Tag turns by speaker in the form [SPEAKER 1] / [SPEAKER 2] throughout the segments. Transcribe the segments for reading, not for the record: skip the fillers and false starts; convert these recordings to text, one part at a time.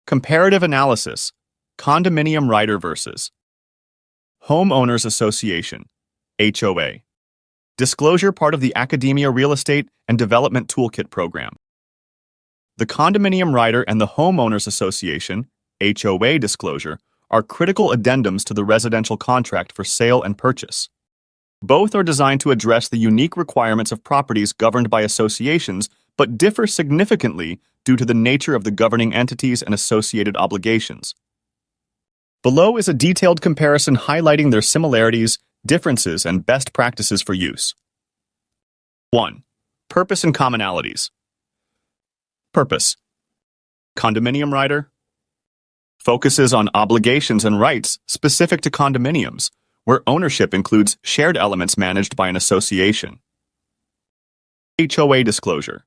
[SPEAKER 1] Comparative analysis. Condominium Rider versus Homeowners Association, HOA. Disclosure part of the Academia Real Estate and Development Toolkit program. The Condominium Rider and the Homeowners Association, HOA Disclosure, are critical addendums to the residential contract for sale and purchase. Both are designed to address the unique requirements of properties governed by associations, but differ significantly due to the nature of the governing entities and associated obligations. Below is a detailed comparison highlighting their similarities, differences, and best practices for use. 1. Purpose and commonalities. Purpose. Condominium Rider focuses on obligations and rights specific to condominiums, where ownership includes shared elements managed by an association. HOA Disclosure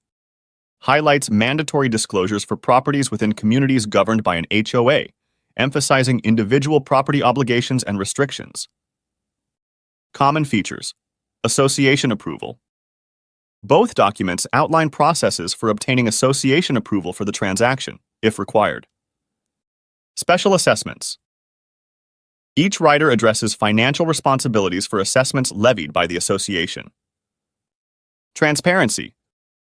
[SPEAKER 1] highlights mandatory disclosures for properties within communities governed by an HOA, emphasizing individual property obligations and restrictions. Common features. Association approval. Both documents outline processes for obtaining association approval for the transaction, if required. Special assessments. Each rider addresses financial responsibilities for assessments levied by the association. Transparency.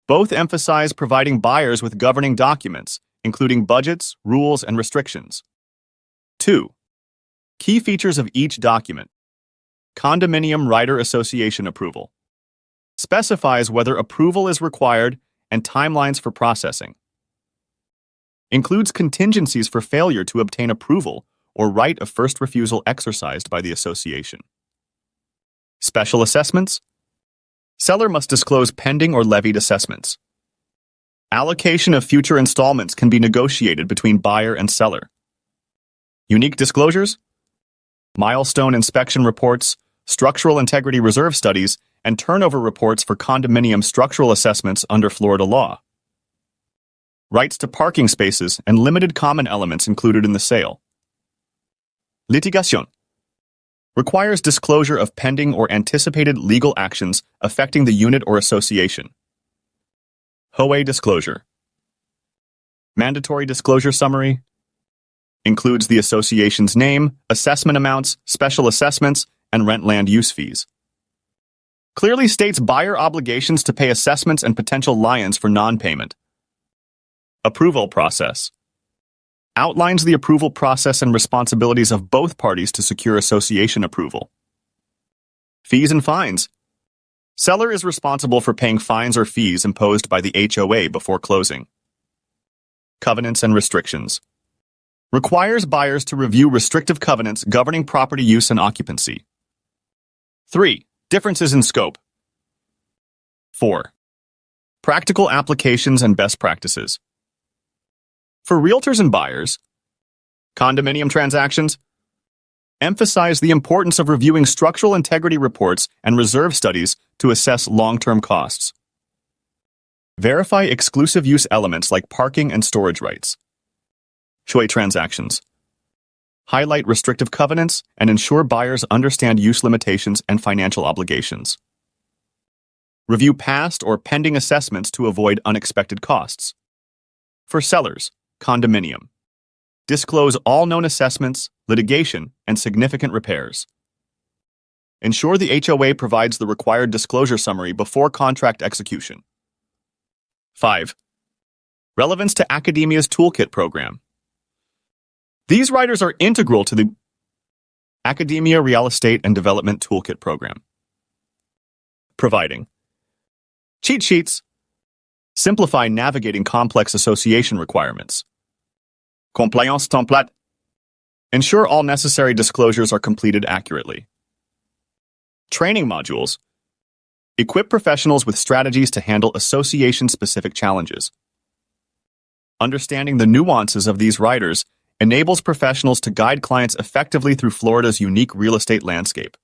[SPEAKER 1] Both emphasize providing buyers with governing documents, including budgets, rules, and restrictions. 2. Key features of each document. Condominium Rider Association approval specifies whether approval is required and timelines for processing. Includes contingencies for failure to obtain approval or right of first refusal exercised by the association. Special assessments. Seller must disclose pending or levied assessments. Allocation of future installments can be negotiated between buyer and seller. Unique disclosures. Milestone inspection reports, structural integrity reserve studies, and turnover reports for condominium structural assessments under Florida law. Rights to parking spaces and limited common elements included in the sale. Litigation requires disclosure of pending or anticipated legal actions affecting the unit or association. HOA Disclosure. Mandatory disclosure summary includes the association's name, assessment amounts, special assessments, and rent land use fees. Clearly states buyer obligations to pay assessments and potential liens for non-payment. Approval process. Outlines the approval process and responsibilities of both parties to secure association approval. Fees and fines. Seller is responsible for paying fines or fees imposed by the HOA before closing. Covenants and restrictions. Requires buyers to review restrictive covenants governing property use and occupancy. 3. Differences in scope. 4. Practical applications and best practices. For realtors and buyers, condominium transactions emphasize the importance of reviewing structural integrity reports and reserve studies to assess long-term costs. Verify exclusive use elements like parking and storage rights. HOA transactions highlight restrictive covenants and ensure buyers understand use limitations and financial obligations. Review past or pending assessments to avoid unexpected costs. For sellers, condominium. Disclose all known assessments, litigation, and significant repairs. Ensure the HOA provides the required disclosure summary before contract execution. 5. Relevance to Academia's Toolkit program. These riders are integral to the Academia Real Estate and Development Toolkit program, providing cheat sheets, simplify navigating complex association requirements, compliance template, ensure all necessary disclosures are completed accurately, training modules, equip professionals with strategies to handle association-specific challenges. Understanding the nuances of these riders enables professionals to guide clients effectively through Florida's unique real estate landscape.